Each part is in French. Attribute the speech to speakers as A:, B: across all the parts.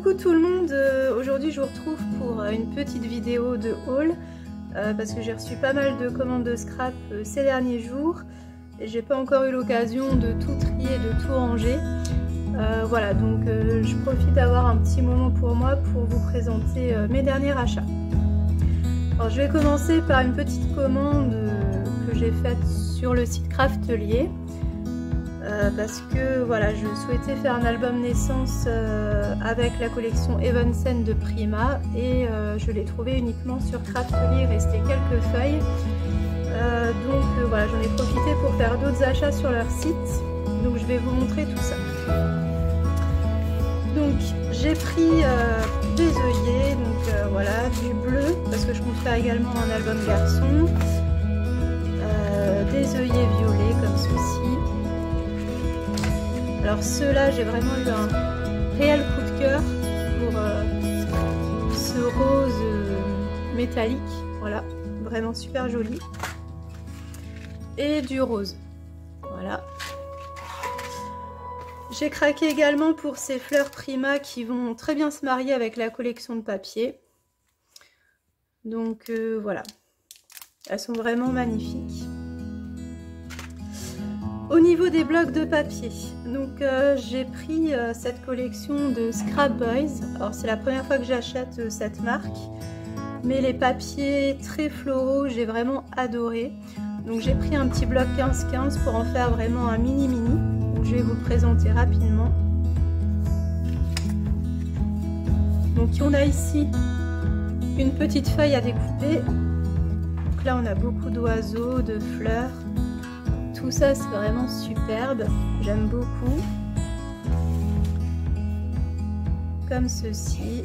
A: Coucou tout le monde, aujourd'hui je vous retrouve pour une petite vidéo de haul parce que j'ai reçu pas mal de commandes de scrap ces derniers jours et j'ai pas encore eu l'occasion de tout trier, de tout ranger. Voilà, donc je profite d'avoir un petit moment pour moi pour vous présenter mes derniers achats. Alors je vais commencer par une petite commande que j'ai faite sur le site Craftelier. Parce que voilà, je souhaitais faire un album naissance avec la collection Evanescence de Prima et je l'ai trouvé uniquement sur Craftelier, il restait quelques feuilles. Donc voilà, j'en ai profité pour faire d'autres achats sur leur site, donc je vais vous montrer tout ça. Donc j'ai pris des œillets, donc voilà, du bleu parce que je compte faire également un album garçon, des œillets violets comme ceci. Alors ceux-là, j'ai vraiment eu un réel coup de cœur pour ce rose métallique, voilà, vraiment super joli. Et du rose, voilà. J'ai craqué également pour ces fleurs Prima qui vont très bien se marier avec la collection de papier. Donc voilà, elles sont vraiment magnifiques. Au niveau des blocs de papier, donc j'ai pris cette collection de Scrap Boys. Alors c'est la première fois que j'achète cette marque, mais les papiers très floraux, j'ai vraiment adoré. Donc j'ai pris un petit bloc 15-15 pour en faire vraiment un mini-mini. Donc je vais vous le présenter rapidement. Donc on a ici une petite feuille à découper. Donc là on a beaucoup d'oiseaux, de fleurs. Tout ça c'est vraiment superbe, j'aime beaucoup. Comme ceci.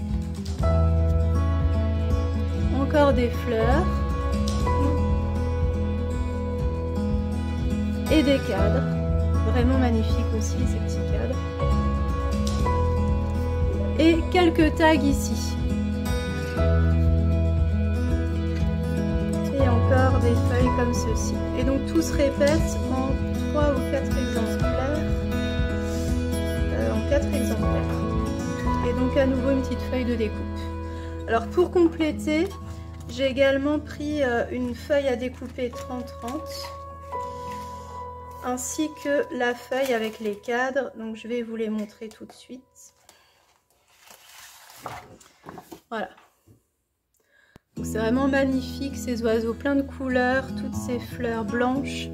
A: Encore des fleurs. Et des cadres. Vraiment magnifiques aussi ces petits cadres. Et quelques tags ici. Et encore des feuilles comme ceci. Et donc tout se répète en 3 ou 4 exemplaires. En 4 exemplaires. Et donc à nouveau une petite feuille de découpe. Alors pour compléter, j'ai également pris une feuille à découper 30-30. Ainsi que la feuille avec les cadres. Donc je vais vous les montrer tout de suite. Voilà. C'est vraiment magnifique ces oiseaux plein de couleurs, toutes ces fleurs blanches.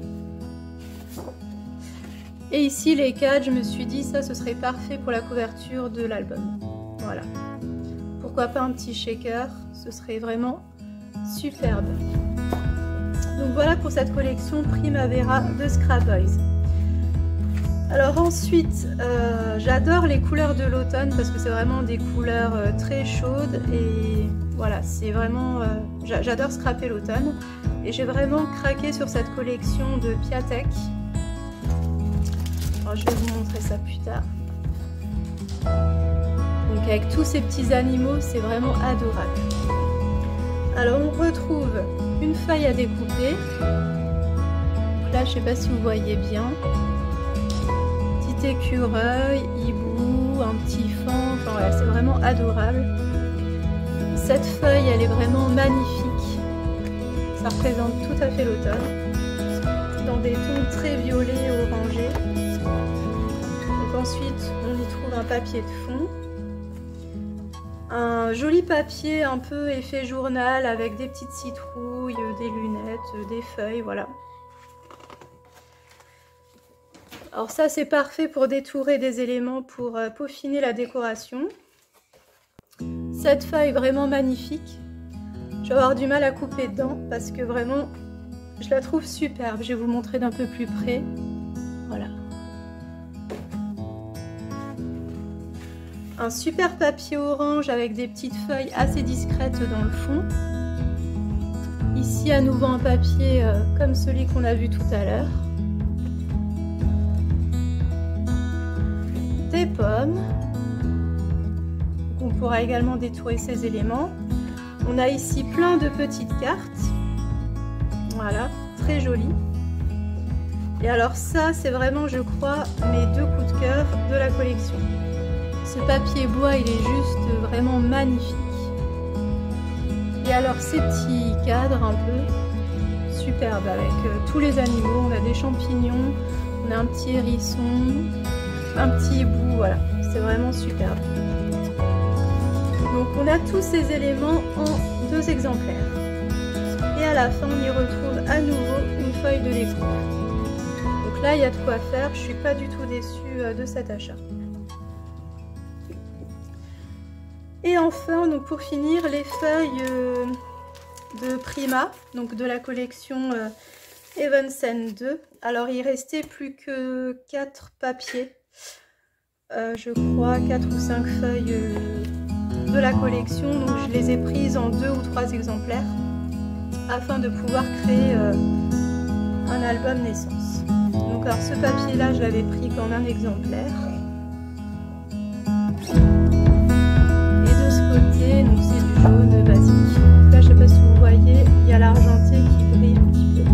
A: Et ici les cadres, je me suis dit ça ce serait parfait pour la couverture de l'album. Voilà. Pourquoi pas un petit shaker, ce serait vraiment superbe. Donc voilà pour cette collection Primavera de Scrap Boys. Alors ensuite, j'adore les couleurs de l'automne parce que c'est vraiment des couleurs très chaudes et voilà, c'est vraiment, j'adore scraper l'automne et j'ai vraiment craqué sur cette collection de Piatek. Alors, je vais vous montrer ça plus tard. Donc avec tous ces petits animaux, c'est vraiment adorable. Alors on retrouve une feuille à découper. Donc là, je sais pas si vous voyez bien. Petit écureuil, hibou, un petit faon, enfin voilà, c'est vraiment adorable. Cette feuille, elle est vraiment magnifique. Ça représente tout à fait l'automne. Dans des tons très violets, orangés. Donc ensuite, on y trouve un papier de fond. Un joli papier un peu effet journal avec des petites citrouilles, des lunettes, des feuilles, voilà. Alors ça, c'est parfait pour détourer des éléments pour peaufiner la décoration. Cette feuille vraiment magnifique, je vais avoir du mal à couper dedans parce que vraiment je la trouve superbe. Je vais vous montrer d'un peu plus près. Voilà. Un super papier orange avec des petites feuilles assez discrètes dans le fond. Ici à nouveau un papier comme celui qu'on a vu tout à l'heure. Des pommes. On pourra également détourer ces éléments. On a ici plein de petites cartes. Voilà, très joli. Et alors ça, c'est vraiment, je crois, mes deux coups de cœur de la collection. Ce papier bois, il est juste vraiment magnifique. Et alors ces petits cadres un peu superbes avec tous les animaux. On a des champignons, on a un petit hérisson, un petit hibou, voilà. C'est vraiment superbe. Donc on a tous ces éléments en 2 exemplaires. Et à la fin, on y retrouve à nouveau une feuille de découpe. Donc là, il y a de quoi faire. Je ne suis pas du tout déçue de cet achat. Et enfin, donc pour finir, les feuilles de Prima, donc de la collection Evensen 2. Alors, il restait plus que 4 papiers. Je crois 4 ou 5 feuilles de la collection. Donc, je les ai prises en 2 ou 3 exemplaires afin de pouvoir créer un album naissance. Donc alors ce papier là je l'avais pris comme un exemplaire. Et de ce côté, donc c'est du jaune basique. Donc là je sais pas si vous voyez, il y a l'argenté qui brille un petit peu.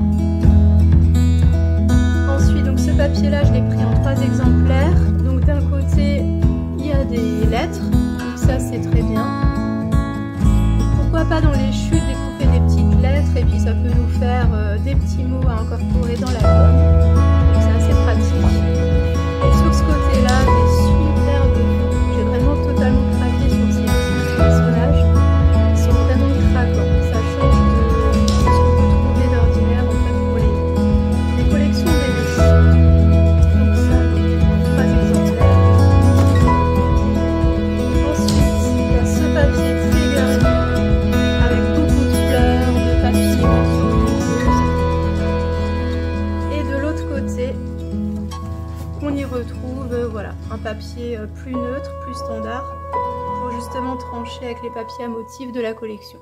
A: Ensuite donc ce papier là je l'ai pris en 3 exemplaires. Donc d'un côté il y a des lettres, donc ça c'est très bien. Pourquoi pas dans les chutes découper des petites lettres et puis ça peut nous faire des petits mots à incorporer dans l'album. Donc c'est assez pratique. Et sur ce côté-là, des superbes photos. J'ai vraiment totalement craqué sur ces petits personnages. Ils sont vraiment craquants. Ça change de ce qu'on peut trouver d'ordinaire en fait pour les collections bébés. Donc ça, 3 exemplaires. Ensuite, il y a ce papier très garni. On y retrouve voilà, un papier plus neutre, plus standard, pour justement trancher avec les papiers à motifs de la collection.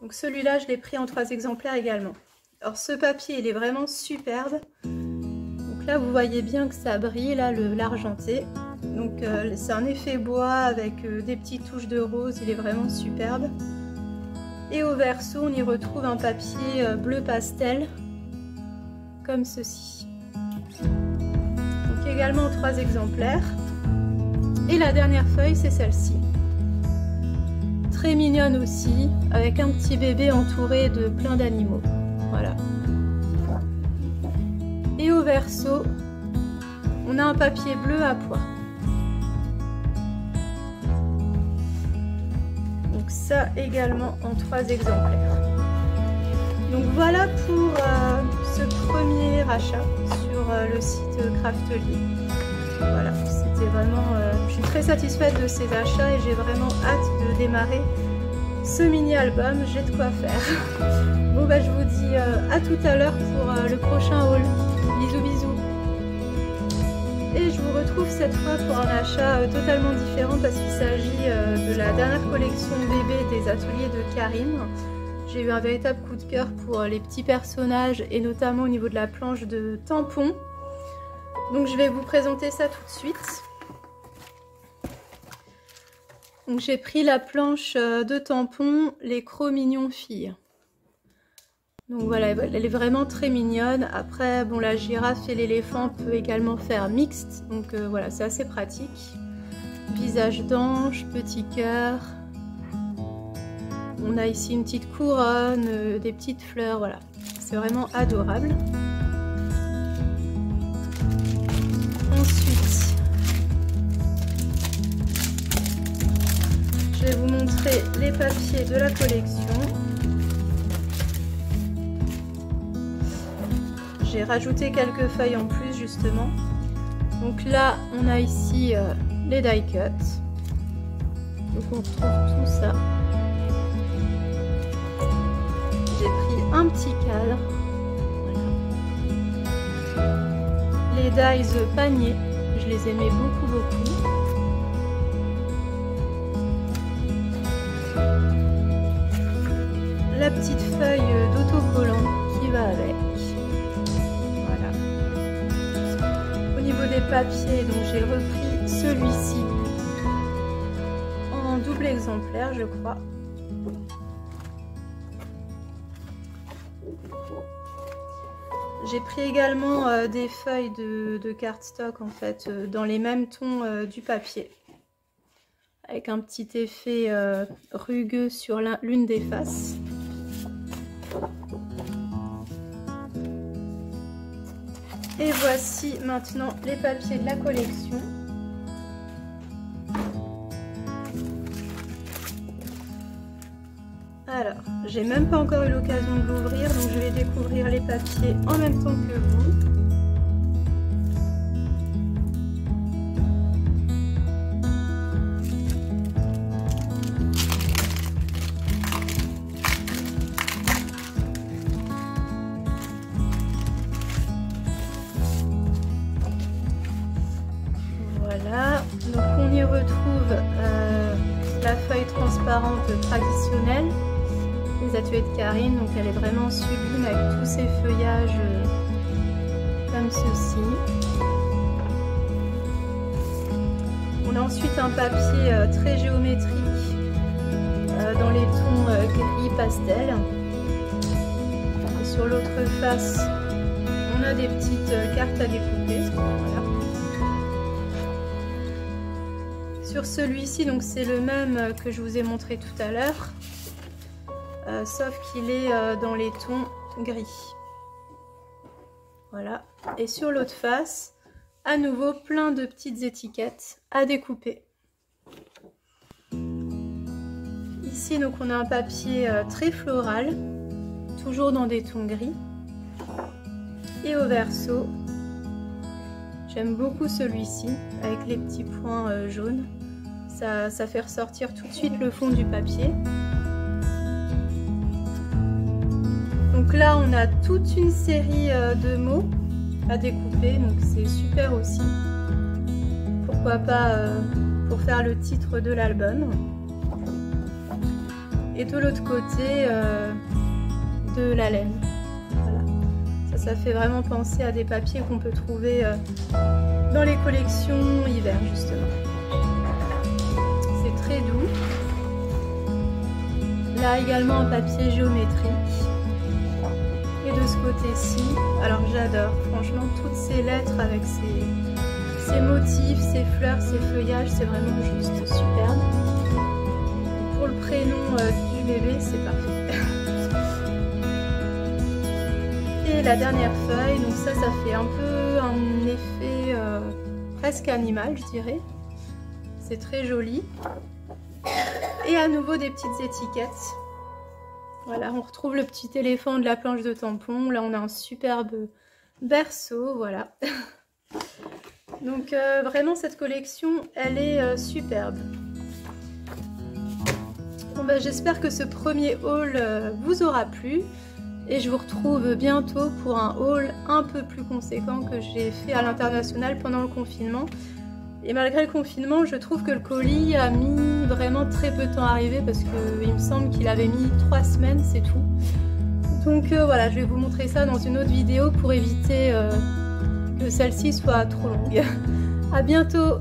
A: Donc celui-là, je l'ai pris en 3 exemplaires également. Alors ce papier, il est vraiment superbe. Donc là, vous voyez bien que ça brille, là, l'argenté. Donc c'est un effet bois avec des petites touches de rose, il est vraiment superbe. Et au verso, on y retrouve un papier bleu pastel, comme ceci. Donc également 3 exemplaires. Et la dernière feuille, c'est celle-ci. Très mignonne aussi, avec un petit bébé entouré de plein d'animaux. Voilà. Et au verso, on a un papier bleu à pois. Donc ça également en 3 exemplaires. Donc voilà pour ce premier achat sur le site Craftelier. Voilà, c'était vraiment... je suis très satisfaite de ces achats et j'ai vraiment hâte de démarrer ce mini-album. J'ai de quoi faire. Bon bah je vous dis à tout à l'heure pour le prochain haul. Bisous bisous. Et je vous retrouve cette fois pour un achat totalement différent parce qu'il s'agit de la dernière collection bébé des ateliers de Karine. J'ai eu un véritable coup de cœur pour les petits personnages et notamment au niveau de la planche de tampons. Donc je vais vous présenter ça tout de suite. Donc j'ai pris la planche de tampons, les Cro-Mignons filles. Donc voilà, elle est vraiment très mignonne. Après, bon, la girafe et l'éléphant peut également faire mixte. Donc voilà, c'est assez pratique. Visage d'ange, petit cœur. On a ici une petite couronne, des petites fleurs, voilà. C'est vraiment adorable. Ensuite, je vais vous montrer les papiers de la collection. J'ai rajouté quelques feuilles en plus justement. Donc là, on a ici les die cuts. Donc on retrouve tout ça. J'ai pris un petit cadre. Voilà. Les dies panier, je les aimais beaucoup. La petite feuille d'autocollant qui va avec. Voilà. Au niveau des papiers, donc j'ai repris celui-ci en double exemplaire, je crois. J'ai pris également des feuilles de cardstock en fait, dans les mêmes tons du papier. Avec un petit effet rugueux sur l'une des faces. Et voici maintenant les papiers de la collection. Alors, j'ai même pas encore eu l'occasion de l'ouvrir, donc je vais découvrir les papiers en même temps que vous. Voilà, donc on y retrouve la feuille transparente traditionnelle des ateliers de Karine, donc elle est vraiment sublime avec tous ces feuillages comme ceci. On a ensuite un papier très géométrique dans les tons gris pastel. Et sur l'autre face, on a des petites cartes à découper. Voilà. Sur celui-ci, donc c'est le même que je vous ai montré tout à l'heure. Sauf qu'il est dans les tons gris. Voilà. Et sur l'autre face, à nouveau plein de petites étiquettes à découper. Ici donc on a un papier très floral, toujours dans des tons gris. Et au verso, j'aime beaucoup celui-ci avec les petits points jaunes. Ça fait ressortir tout de suite le fond du papier. Donc là on a toute une série de mots à découper, donc c'est super aussi. Pourquoi pas pour faire le titre de l'album. Et de l'autre côté de la laine. Voilà. Ça fait vraiment penser à des papiers qu'on peut trouver dans les collections hiver justement. C'est très doux. Là également un papier géométrique. Et de ce côté-ci, alors j'adore, franchement, toutes ces lettres avec ces motifs, ces fleurs, ces feuillages, c'est vraiment juste superbe. Et pour le prénom du bébé, c'est parfait. Et la dernière feuille, donc ça fait un peu un effet presque animal, je dirais. C'est très joli. Et à nouveau des petites étiquettes. Voilà, on retrouve le petit éléphant de la planche de tampon. Là, on a un superbe berceau, voilà. Donc, vraiment, cette collection, elle est superbe. Bon, bah, j'espère que ce premier haul vous aura plu. Et je vous retrouve bientôt pour un haul un peu plus conséquent que j'ai fait à l'international pendant le confinement. Et malgré le confinement, je trouve que le colis a mis vraiment très peu de temps à arriver parce qu'il me semble qu'il avait mis 3 semaines, c'est tout. Donc voilà, je vais vous montrer ça dans une autre vidéo pour éviter que celle-ci soit trop longue. À bientôt!